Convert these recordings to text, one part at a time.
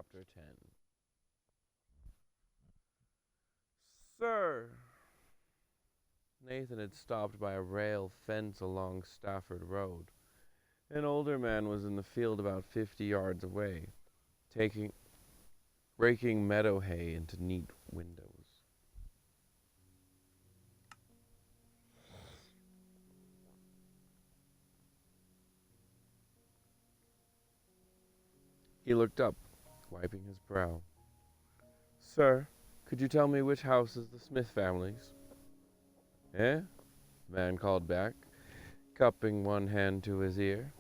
Chapter 10. Sir! Nathan had stopped by a rail fence along Stafford Road. An older man was in the field about 50 yards away, raking meadow hay into neat windows. He looked up, wiping his brow. Sir, could you tell me which house is the Smith family's? Eh? The man called back, cupping one hand to his ear.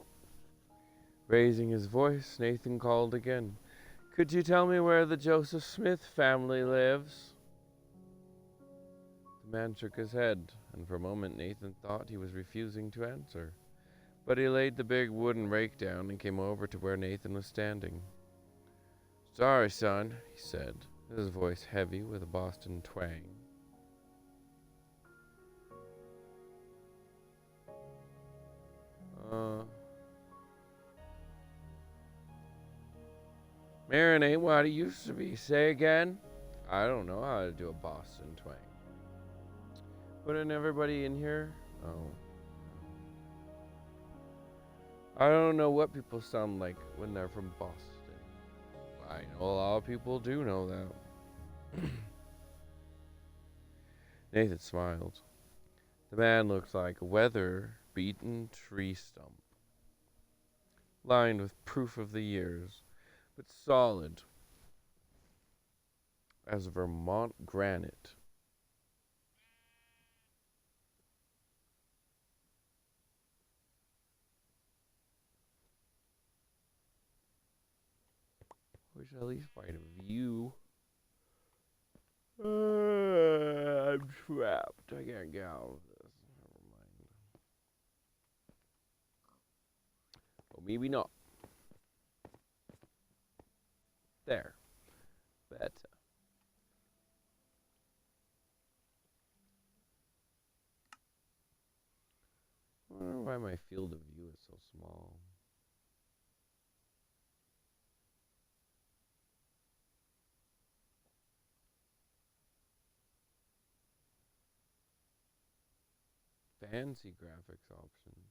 Raising his voice, Nathan called again. Could you tell me where the Joseph Smith family lives? The man shook his head, and for a moment Nathan thought he was refusing to answer. But he laid the big wooden rake down and came over to where Nathan was standing. Sorry, son, he said, his voice heavy with a Boston twang. Marin ain't what he used to be. Say again? I don't know how to do a Boston twang. Putting everybody in here? Oh. I don't know what people sound like when they're from Boston. I know a lot of people do know that. Nathan smiled. The man looked like a weather-beaten tree stump, lined with proof of the years, but solid as Vermont granite. We should at least find a view. I'm trapped. I can't get out of this. Never mind. Well, maybe not. There. Better. I wonder why my field of view is so small. Fancy graphics options.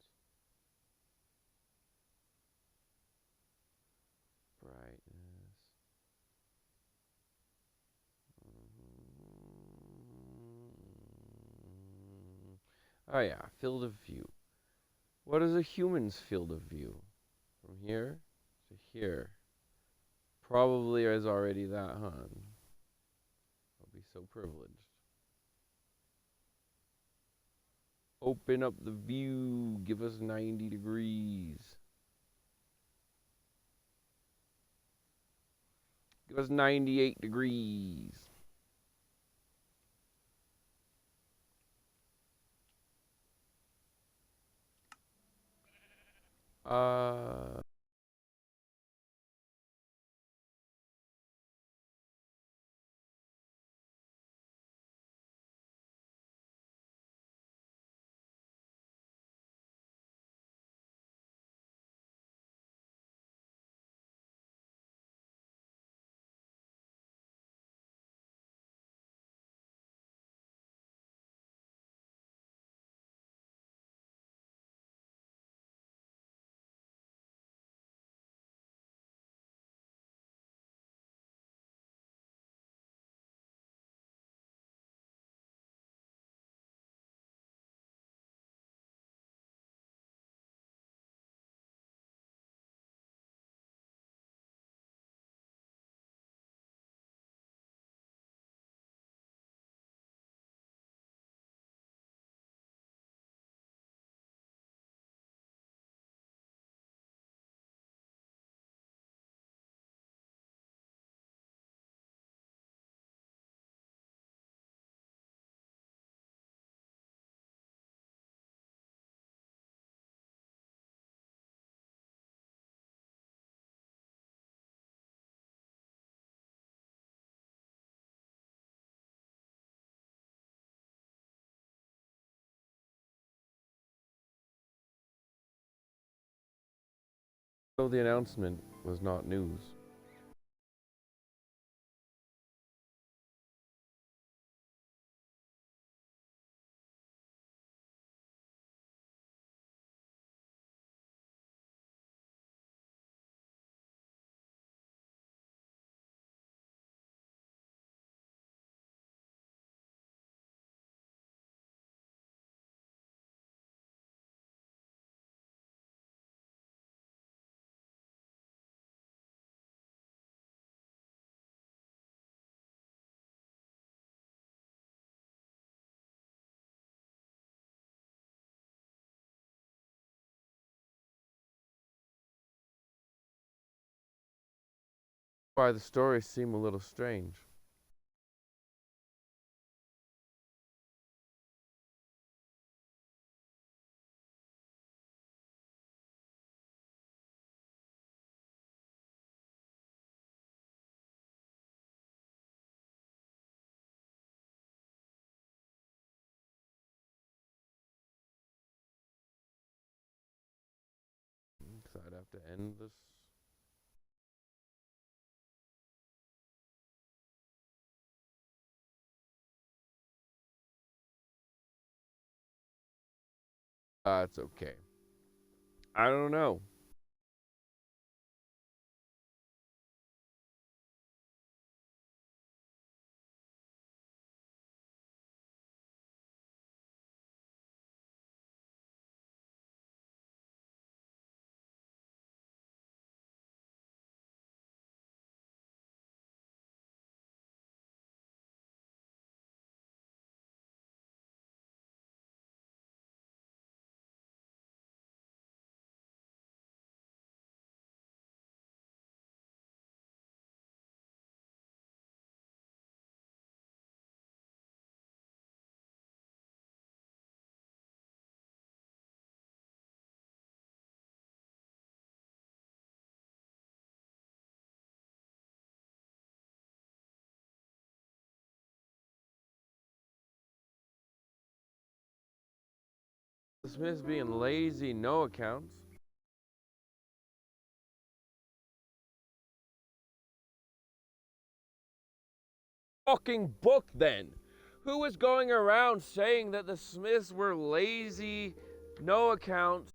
Brightness. Oh yeah, field of view. What is a human's field of view? From here to here. Probably is already that, huh? I'll be so privileged. Open up the view. Give us 90 degrees. Give us 98 degrees. Uh... So the announcement was not news. Why the stories seem a little strange. Because I'd have to end this. It's okay. I don't know. The Smiths being lazy, no accounts. Fucking book then. Who was going around saying that the Smiths were lazy, no accounts?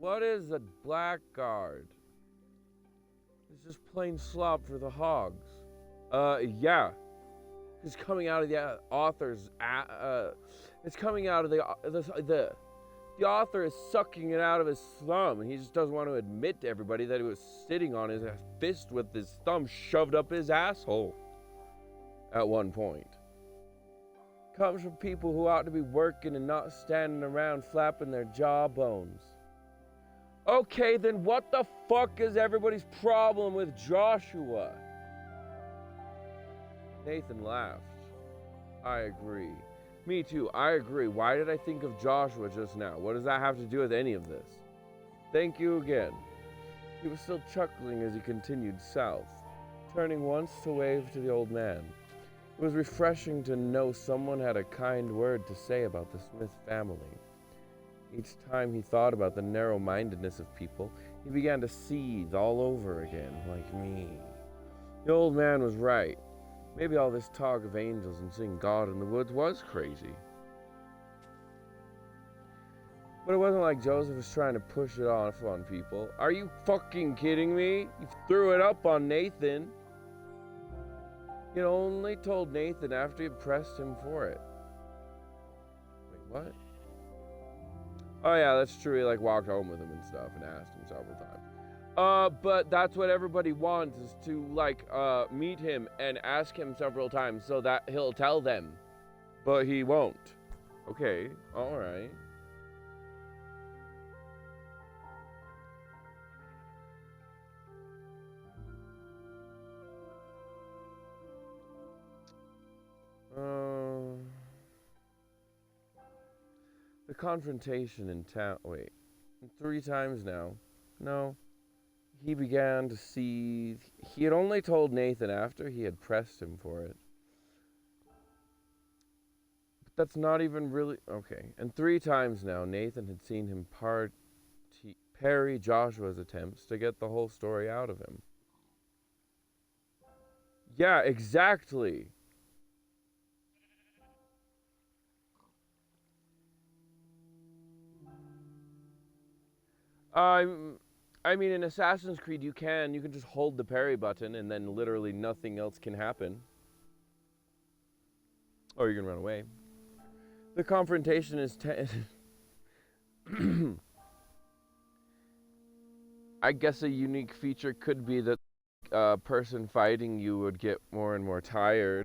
What is a blackguard? It's just plain slop for the hogs. Yeah. It's coming out of the author's. It's coming out of the author is sucking it out of his thumb, and he just doesn't want to admit to everybody that he was sitting on his fist with his thumb shoved up his asshole at one point. Comes from people who ought to be working and not standing around flapping their jawbones. Okay, then what the fuck is everybody's problem with Joshua? Nathan laughed. I agree. Me too, I agree. Why did I think of Joshua just now? What does that have to do with any of this? Thank you again. He was still chuckling as he continued south, turning once to wave to the old man. It was refreshing to know someone had a kind word to say about the Smith family. Each time he thought about the narrow-mindedness of people, he began to seethe all over again, like me. The old man was right. Maybe all this talk of angels and seeing God in the woods was crazy. But it wasn't like Joseph was trying to push it off on people. Are you fucking kidding me? You threw it up on Nathan. He had only told Nathan after he had pressed him for it. Wait, what? Oh yeah, that's true. He walked home with him and stuff and asked him several times. But that's what everybody wants, is to meet him and ask him several times so that he'll tell them. But he won't. Okay, alright. The confrontation in town. Wait. 3 times now. No. He began to see. He had only told Nathan after he had pressed him for it. But that's not even really. Okay. And 3 times now, Nathan had seen him parry Joshua's attempts to get the whole story out of him. Yeah, exactly. I mean, in Assassin's Creed, you can just hold the parry button and then literally nothing else can happen. Or you can run away. The confrontation is I guess a unique feature could be that a person fighting you would get more and more tired.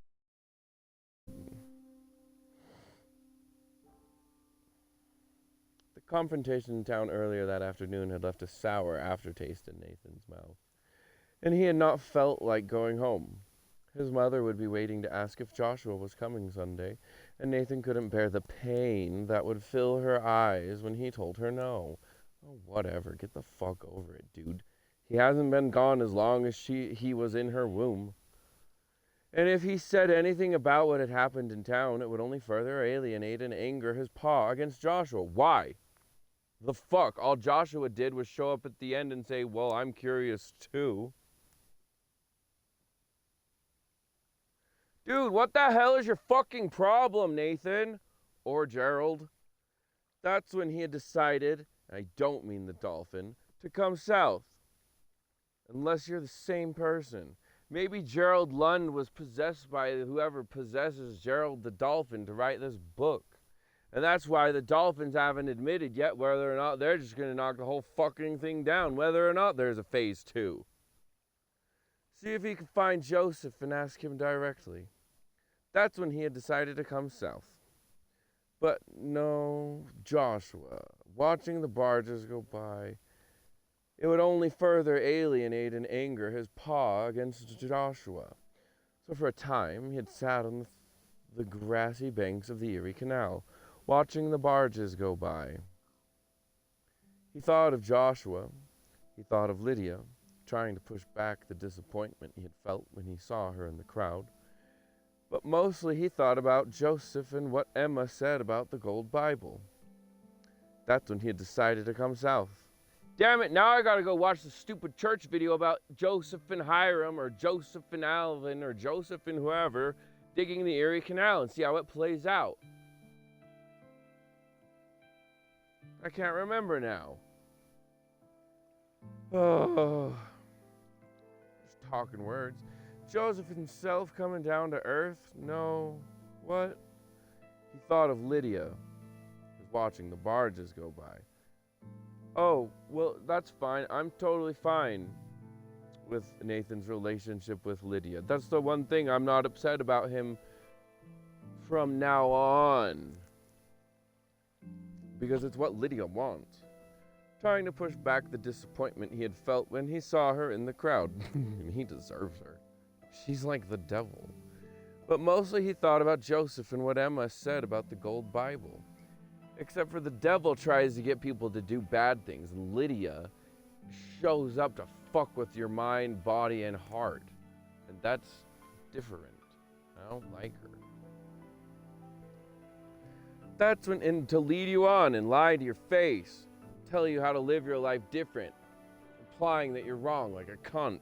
Confrontation in town earlier that afternoon had left a sour aftertaste in Nathan's mouth, and he had not felt like going home. His mother would be waiting to ask if Joshua was coming Sunday, and Nathan couldn't bear the pain that would fill her eyes when he told her no. Oh, whatever. Get the fuck over it, dude. He hasn't been gone as long as he was in her womb. And if he said anything about what had happened in town, it would only further alienate and anger his pa against Joshua. Why? The fuck? All Joshua did was show up at the end and say, well, I'm curious too. Dude, what the hell is your fucking problem, Nathan? Or Gerald? That's when he had decided, and I don't mean the dolphin, to come south. Unless you're the same person. Maybe Gerald Lund was possessed by whoever possesses Gerald the dolphin to write this book. And that's why the Dolphins haven't admitted yet whether or not they're just going to knock the whole fucking thing down, whether or not there's a phase 2. See if he can find Joseph and ask him directly. That's when he had decided to come south. But no, Joshua, watching the barges go by, it would only further alienate and anger his pa against Joshua. So for a time, he had sat on the grassy banks of the Erie Canal, watching the barges go by. He thought of Joshua. He thought of Lydia, trying to push back the disappointment he had felt when he saw her in the crowd. But mostly he thought about Joseph and what Emma said about the Gold Bible. That's when he had decided to come south. Damn it, now I gotta go watch the stupid church video about Joseph and Hiram, or Joseph and Alvin, or Joseph and whoever digging the Erie Canal and see how it plays out. I can't remember now. Oh, just talking words. Joseph himself coming down to earth? No. What? He thought of Lydia, who's watching the barges go by. Oh, well, that's fine. I'm totally fine with Nathan's relationship with Lydia. That's the one thing I'm not upset about him from now on. Because it's what Lydia wants. Trying to push back the disappointment he had felt when he saw her in the crowd. He deserves her. She's like the devil. But mostly he thought about Joseph and what Emma said about the Gold Bible. Except for the devil tries to get people to do bad things. Lydia shows up to fuck with your mind, body, and heart. And that's different. I don't like her. That's when, and to lead you on and lie to your face, tell you how to live your life different, implying that you're wrong like a cunt.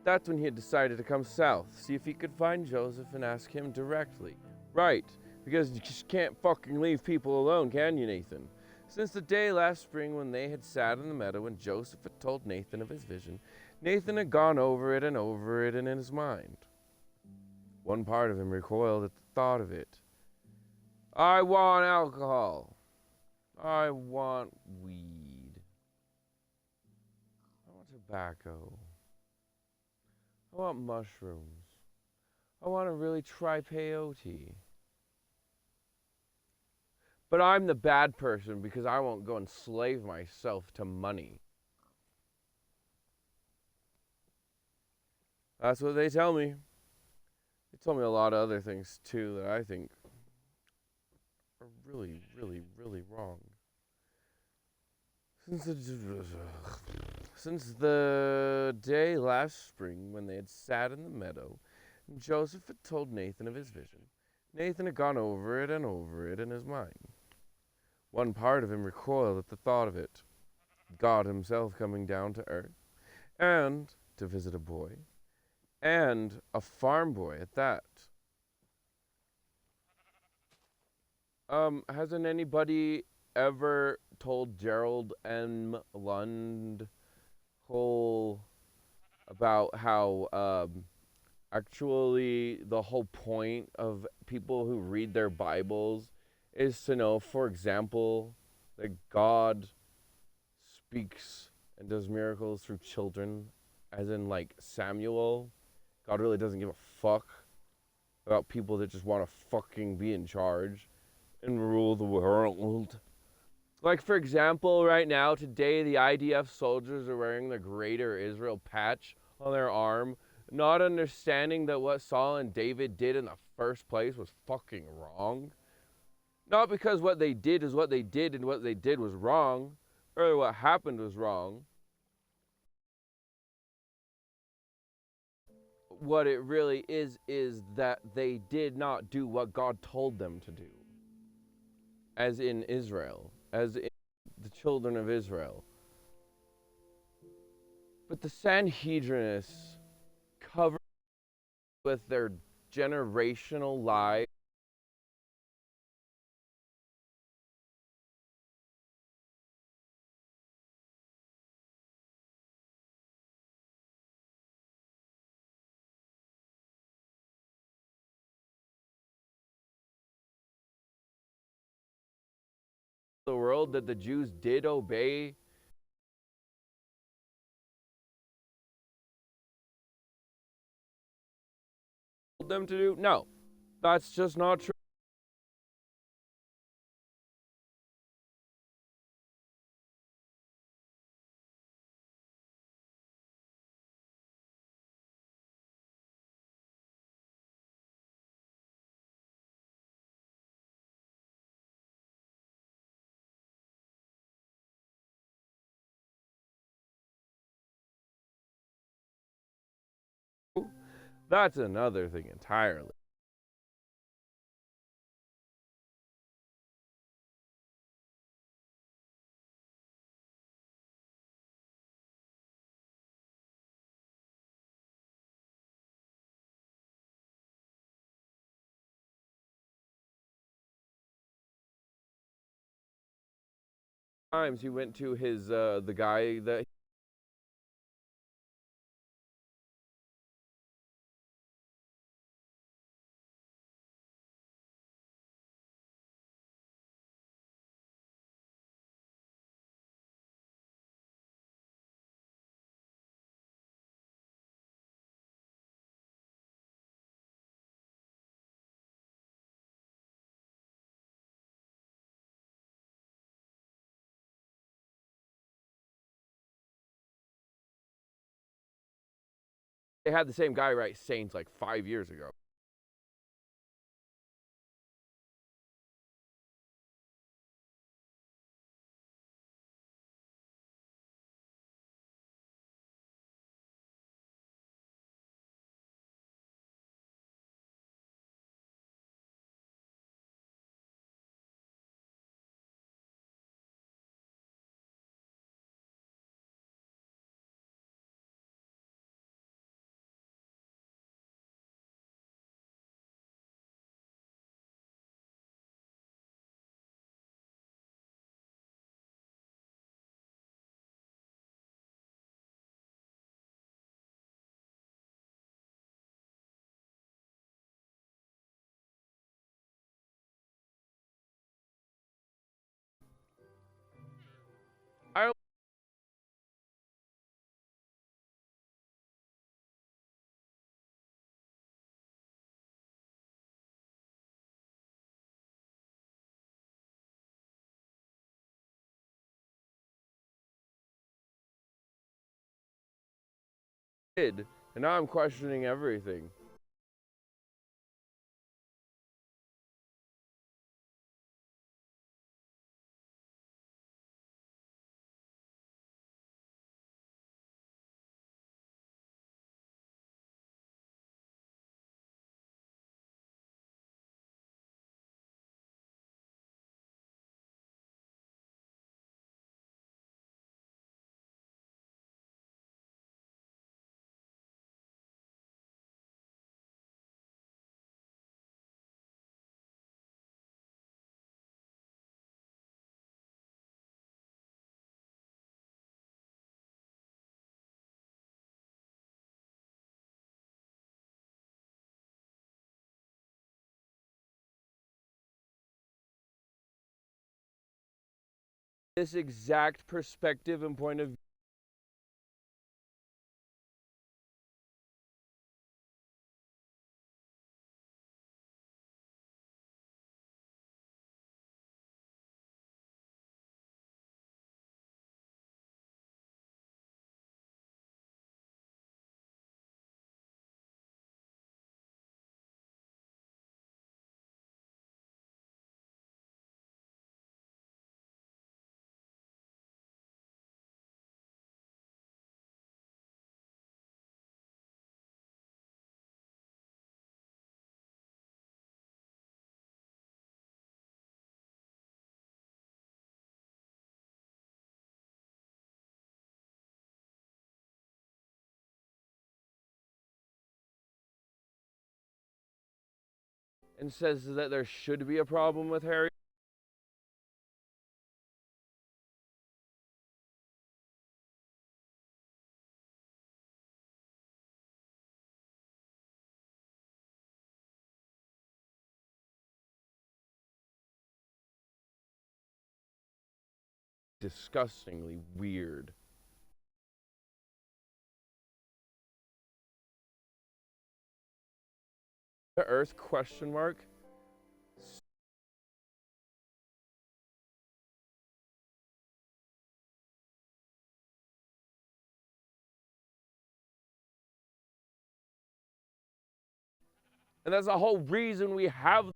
That's when he had decided to come south, see if he could find Joseph and ask him directly. Right, because you just can't fucking leave people alone, can you, Nathan? Since the day last spring when they had sat in the meadow and Joseph had told Nathan of his vision, Nathan had gone over it and in his mind. One part of him recoiled at the thought of it. I want alcohol. I want weed. I want tobacco. I want mushrooms. I want to really try peyote. But I'm the bad person because I won't go and slave myself to money. That's what they tell me. They tell me a lot of other things too that I think are really, really, really wrong. Since the day last spring when they had sat in the meadow and Joseph had told Nathan of his vision, Nathan had gone over it in his mind. One part of him recoiled at the thought of it. God himself coming down to earth, and to visit a boy, and a farm boy at that. Hasn't anybody ever told Gerald M. Lund whole about how actually the whole point of people who read their Bibles is to know, for example, that God speaks and does miracles through children, as in like Samuel. God really doesn't give a fuck about people that just want to fucking be in charge and rule the world. Like, for example, right now, today, the IDF soldiers are wearing the Greater Israel patch on their arm, not understanding that what Saul and David did in the first place was fucking wrong. Not because what they did is what they did and what they did was wrong, or what happened was wrong. What it really is that they did not do what God told them to do, as in Israel, as in the children of Israel. But the Sanhedrinists covered with their generational lies the world that the Jews did obey them to do? No, that's just not true. That's another thing entirely. Times he went to his the guy that they had the same guy write Saints like 5 years ago. I did, and now I'm questioning everything. This exact perspective and point of view and says that there should be a problem with Harry. Disgustingly weird. The Earth question mark? And that's the whole reason we have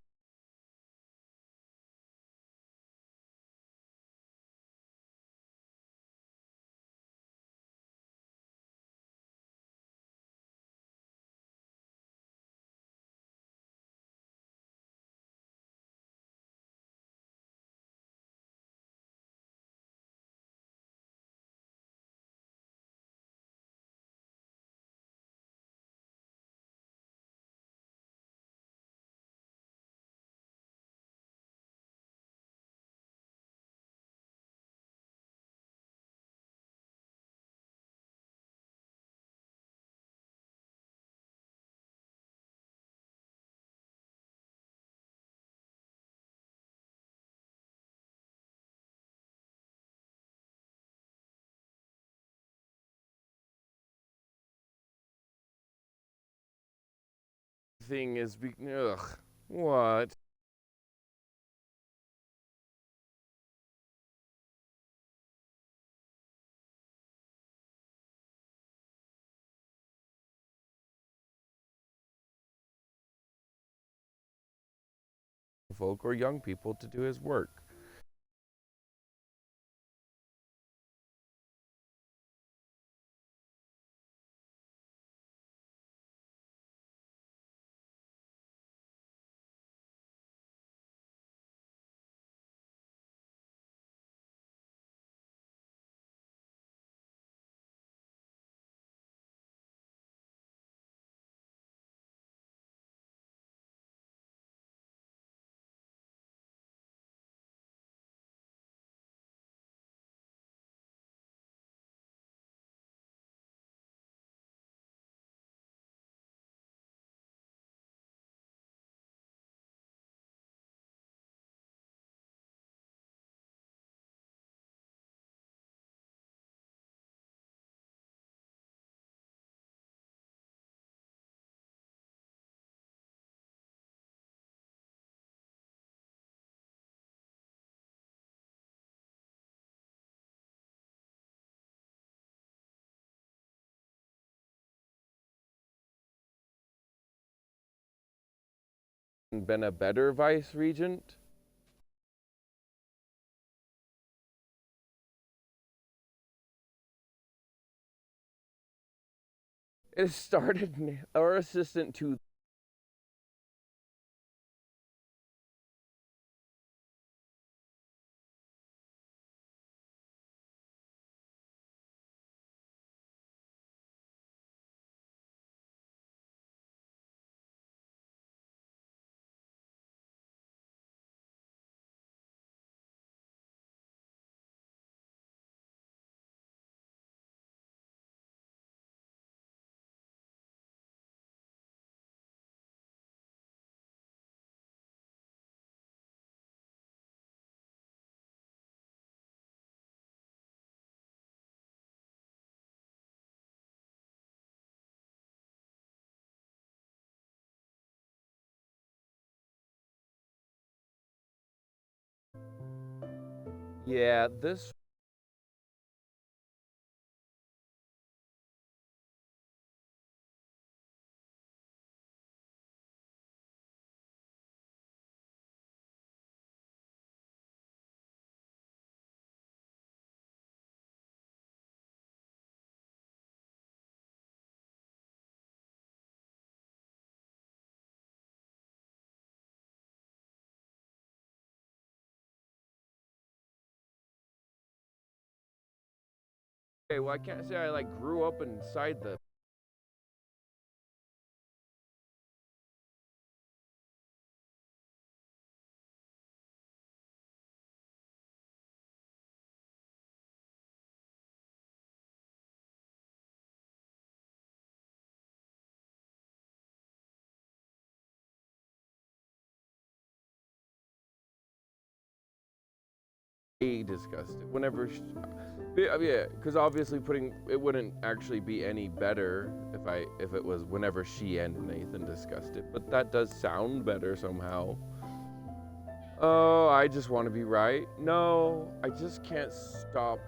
thing is ugh. What? Folk or young people to do his work. Been a better vice regent? It started our assistant to yeah, this okay, well I can't say I like grew up inside the they discussed it. Whenever yeah, because obviously it wouldn't actually be any better if it was whenever she and Nathan discussed it, but that does sound better somehow. Oh, I just want to be right. No, I just can't stop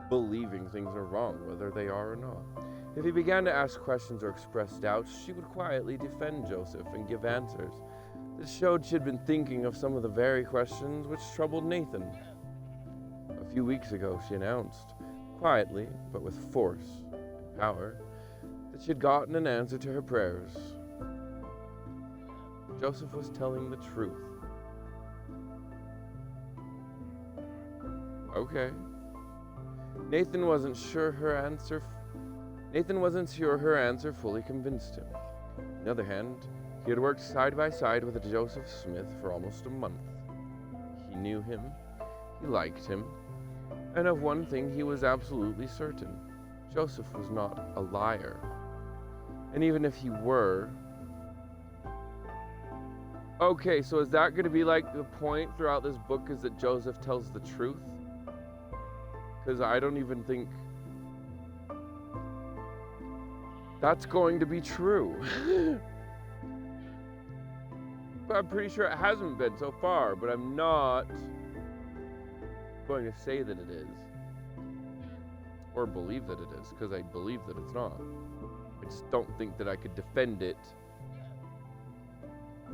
believing things are wrong, whether they are or not. If he began to ask questions or express doubts, she would quietly defend Joseph and give answers. This showed she had been thinking of some of the very questions which troubled Nathan. A few weeks ago, she announced, quietly but with force and power, that she had gotten an answer to her prayers. Joseph was telling the truth. Okay. Nathan wasn't sure her answer fully convinced him. On the other hand, he had worked side by side with Joseph Smith for almost a month. He knew him, he liked him, and of one thing he was absolutely certain. Joseph was not a liar. And even if he were... Okay, so is that going to be like the point throughout this book, is that Joseph tells the truth? Because I don't even think that's going to be true. But I'm pretty sure it hasn't been so far, but I'm not going to say that it is. Or believe that it is, because I believe that it's not. I just don't think that I could defend it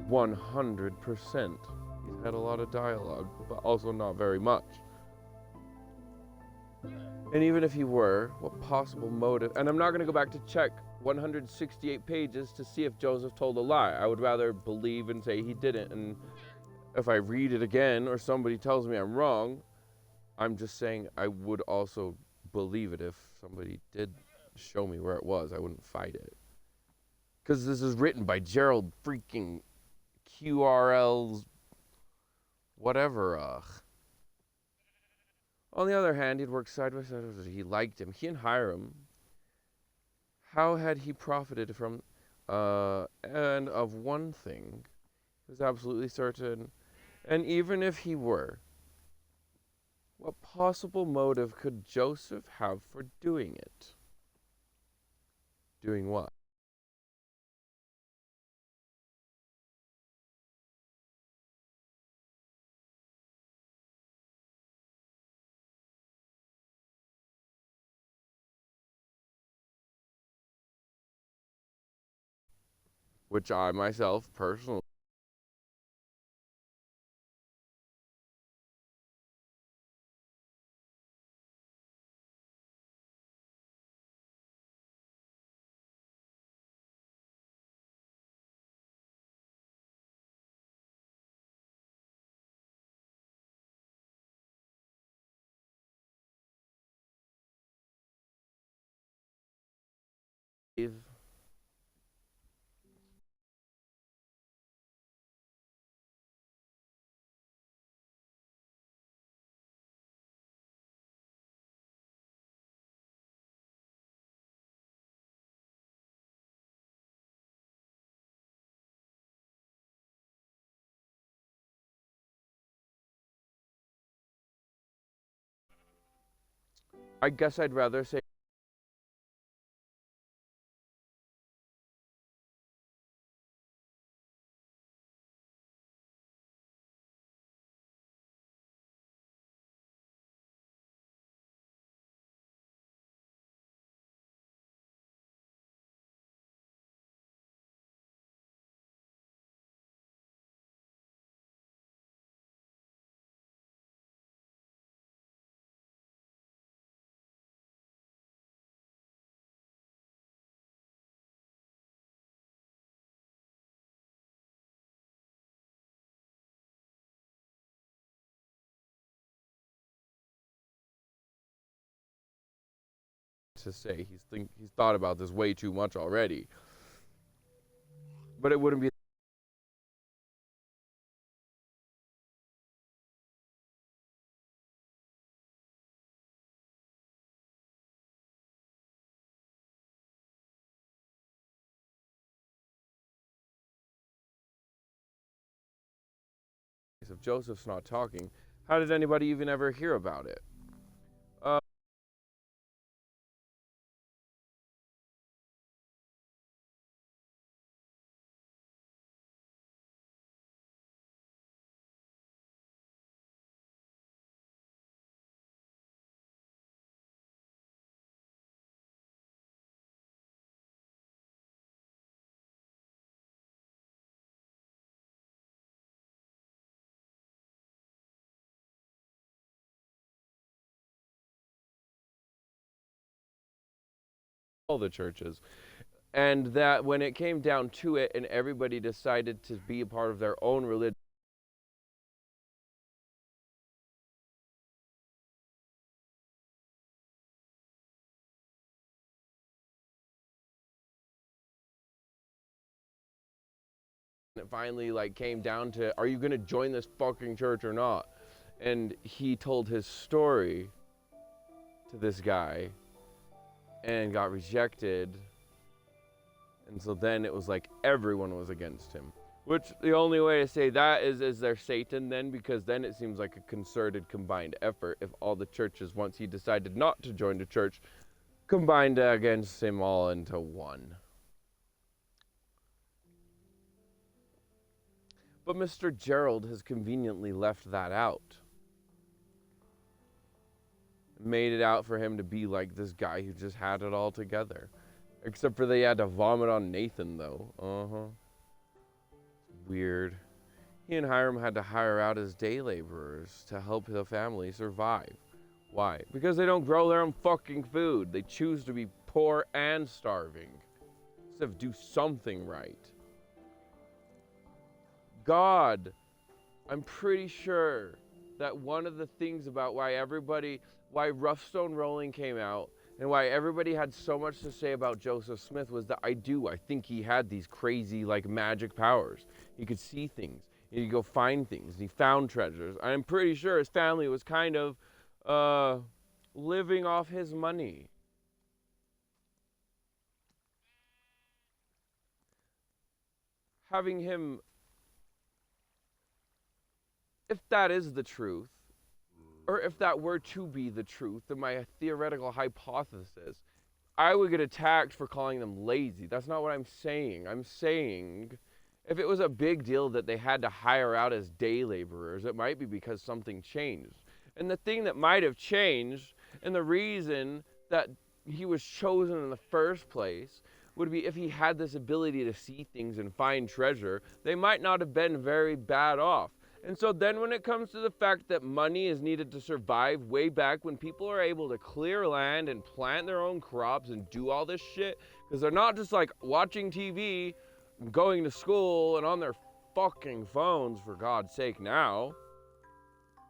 100%. He's had a lot of dialogue, but also not very much. And even if he were, what possible motive... And I'm not going to go back to check 168 pages to see if Joseph told a lie. I would rather believe and say he didn't. And if I read it again or somebody tells me I'm wrong, I'm just saying I would also believe it if somebody did show me where it was. I wouldn't fight it. Because this is written by Gerald freaking QRL's whatever. On the other hand, he'd worked side by side with him. He liked him. He didn't hire him. How had he profited from... and of one thing, he was absolutely certain, and even if he were, what possible motive could Joseph have for doing it? Doing what? Which I myself personally... I guess I'd rather say he's thought about this way too much already. But it wouldn't be If Joseph's not talking, how did anybody even ever hear about it? All the churches. And that when it came down to it and everybody decided to be a part of their own religion, it finally like came down to, are you going to join this fucking church or not? And he told his story to this guy and got rejected. And so then it was like everyone was against him. Which the only way to say that is they're Satan then, because then it seems like a concerted combined effort if all the churches, once he decided not to join the church, combined against him all into one. But Mr. Gerald has conveniently left that out. Made it out for him to be like this guy who just had it all together. Except for they had to vomit on Nathan, though. Weird. He and Hiram had to hire out as day laborers to help the family survive. Why? Because they don't grow their own fucking food. They choose to be poor and starving. Instead of do something right. God, I'm pretty sure that one of the things about why Rough Stone Rolling came out and why everybody had so much to say about Joseph Smith was that I think he had these crazy like magic powers. He could see things, he could go find things, he found treasures. I'm pretty sure his family was kind of living off his money. Having him, if that is the truth, or if that were to be the truth, then my theoretical hypothesis, I would get attacked for calling them lazy. That's not what I'm saying. I'm saying if it was a big deal that they had to hire out as day laborers, it might be because something changed. And the thing that might have changed, and the reason that he was chosen in the first place, would be if he had this ability to see things and find treasure, they might not have been very bad off. And so then when it comes to the fact that money is needed to survive, way back when people are able to clear land and plant their own crops and do all this shit, because they're not just like watching TV, going to school, and on their fucking phones, for God's sake now,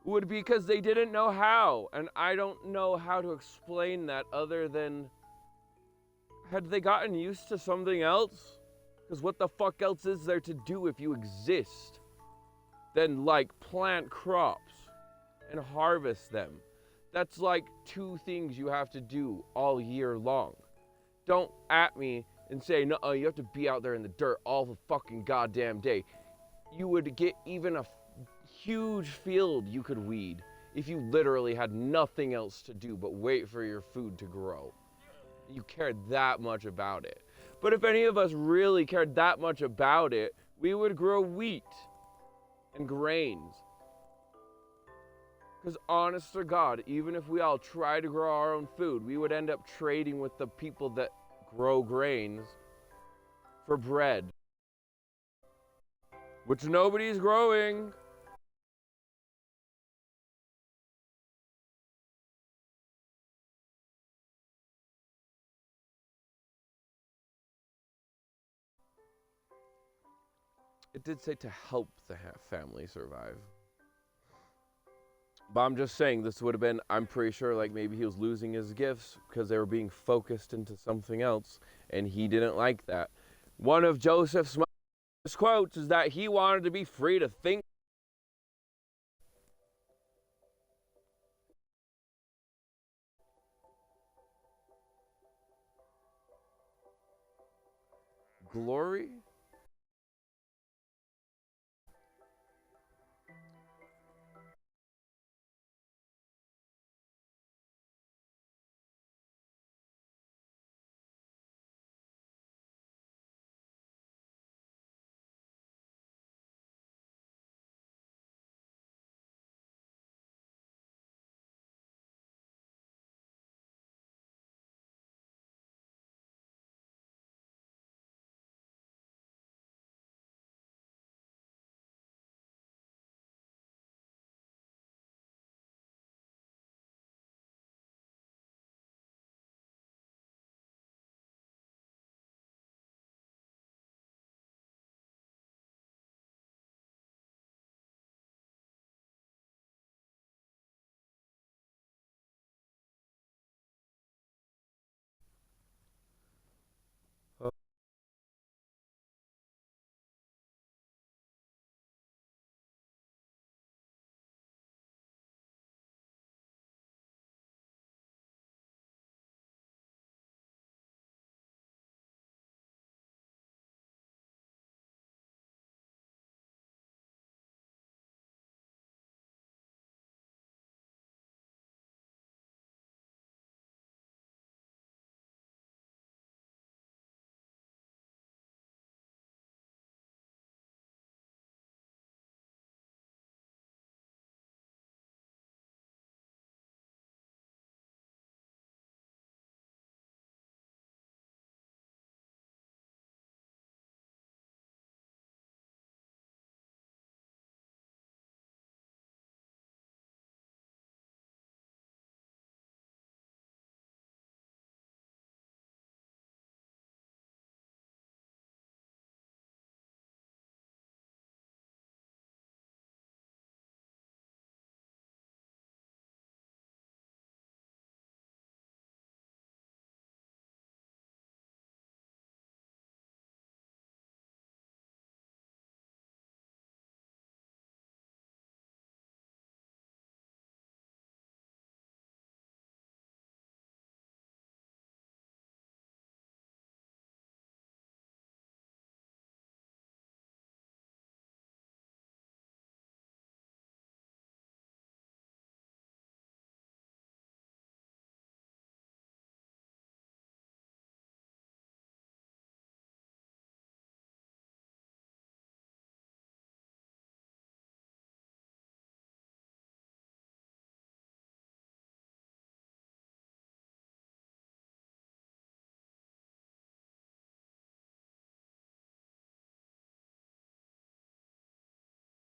would be because they didn't know how. And I don't know how to explain that other than, had they gotten used to something else? Because what the fuck else is there to do if you exist? Then like plant crops and harvest them. That's like 2 things you have to do all year long. Don't at me and say, no, you have to be out there in the dirt all the fucking goddamn day. You would get even a huge field you could weed if you literally had nothing else to do but wait for your food to grow. You cared that much about it. But if any of us really cared that much about it, we would grow wheat and grains. Because honest to God, even if we all try to grow our own food, we would end up trading with the people that grow grains for bread, which nobody's growing. It did say to help the family survive. But I'm just saying, this would have been, I'm pretty sure, like maybe he was losing his gifts because they were being focused into something else, and he didn't like that. One of Joseph's quotes is that he wanted to be free to think. Glory?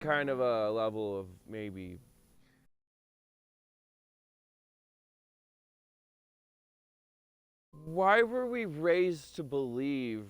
kind of a level of maybe. Why were we raised to believe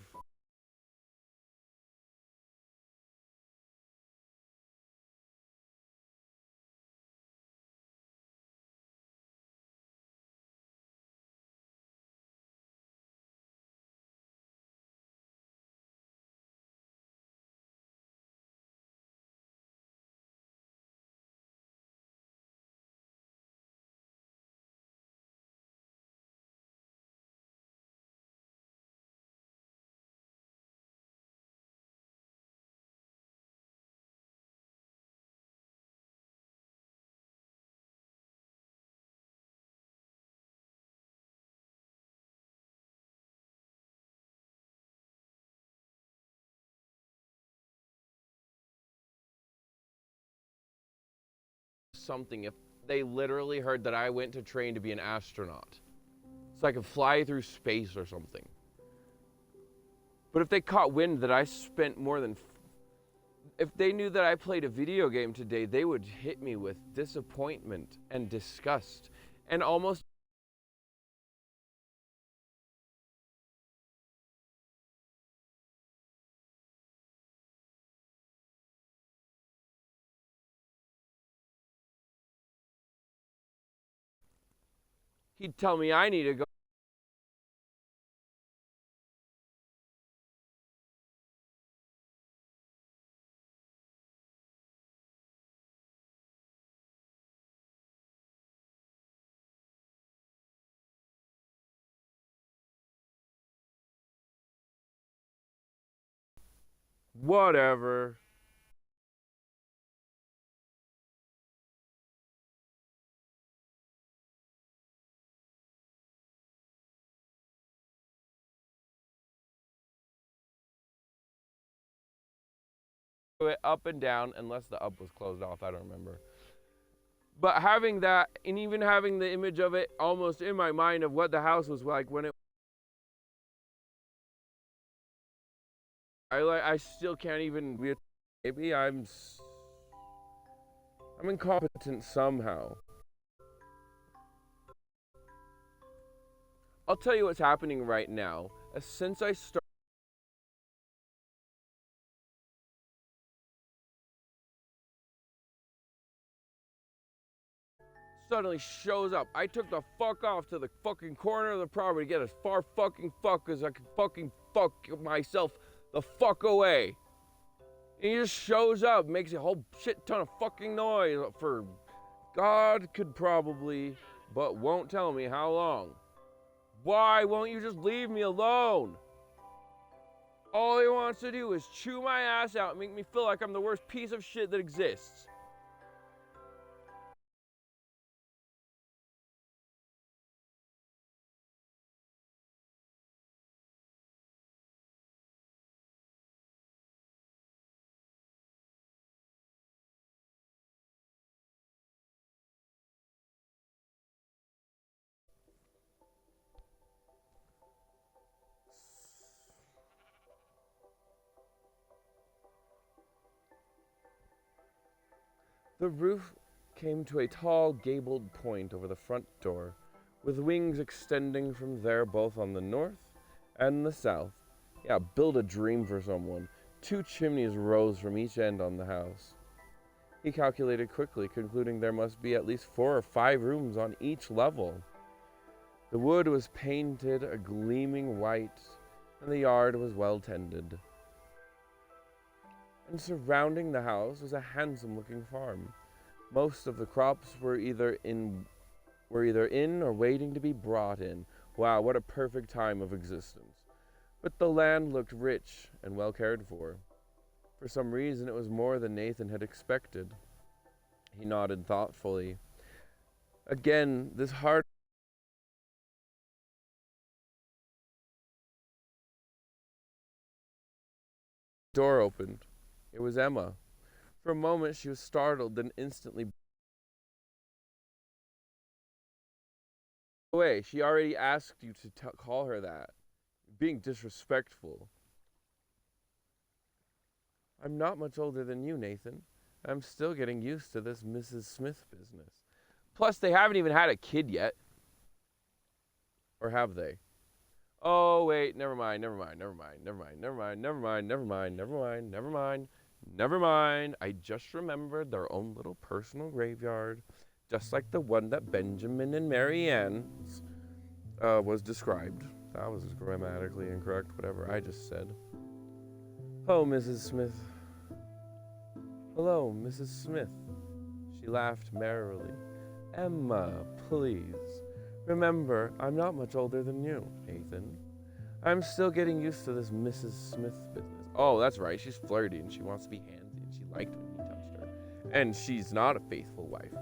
something if they literally heard that I went to train to be an astronaut? So I could fly through space or something. But if they caught wind that I spent more than. If they knew that I played a video game today, they would hit me with disappointment and disgust and almost. He'd tell me I need to go whatever. Up and down, unless the up was closed off, I don't remember. But having that, and even having the image of it almost in my mind of what the house was like when it. I still can't even. Maybe I'm incompetent somehow. I'll tell you what's happening right now. Since I started. Suddenly shows up. I took the fuck off to the fucking corner of the property to get as far fucking fuck as I could fucking fuck myself the fuck away. And he just shows up, makes a whole shit ton of fucking noise for God could probably, but won't tell me how long. Why won't you just leave me alone? All he wants to do is chew my ass out and make me feel like I'm the worst piece of shit that exists. The roof came to a tall, gabled point over the front door, with wings extending from there both on the north and the south. Yeah, build a dream for someone. 2 chimneys rose from each end on the house. He calculated quickly, concluding there must be at least 4 or 5 rooms on each level. The wood was painted a gleaming white, and the yard was well tended. And surrounding the house was a handsome-looking farm. Most of the crops were either in or waiting to be brought in. Wow, what a perfect time of existence. But the land looked rich and well cared for. For some reason, it was more than Nathan had expected. He nodded thoughtfully. Again, this hard door opened. It was Emma. For a moment she was startled, then instantly away. She already asked you to call her that. Being disrespectful. I'm not much older than you, Nathan. I'm still getting used to this Mrs. Smith business. Plus, they haven't even had a kid yet. Or have they? Oh, wait, never mind. I just remembered their own little personal graveyard, just like the one that Benjamin and Mary Ann's was described. That was grammatically incorrect, whatever I just said. Oh, Mrs. Smith. Hello, Mrs. Smith. She laughed merrily. Emma, please. Remember, I'm not much older than you, Nathan. I'm still getting used to this Mrs. Smith business. Oh, that's right. She's flirty and she wants to be handsy and she liked when he touched her. And she's not a faithful wife.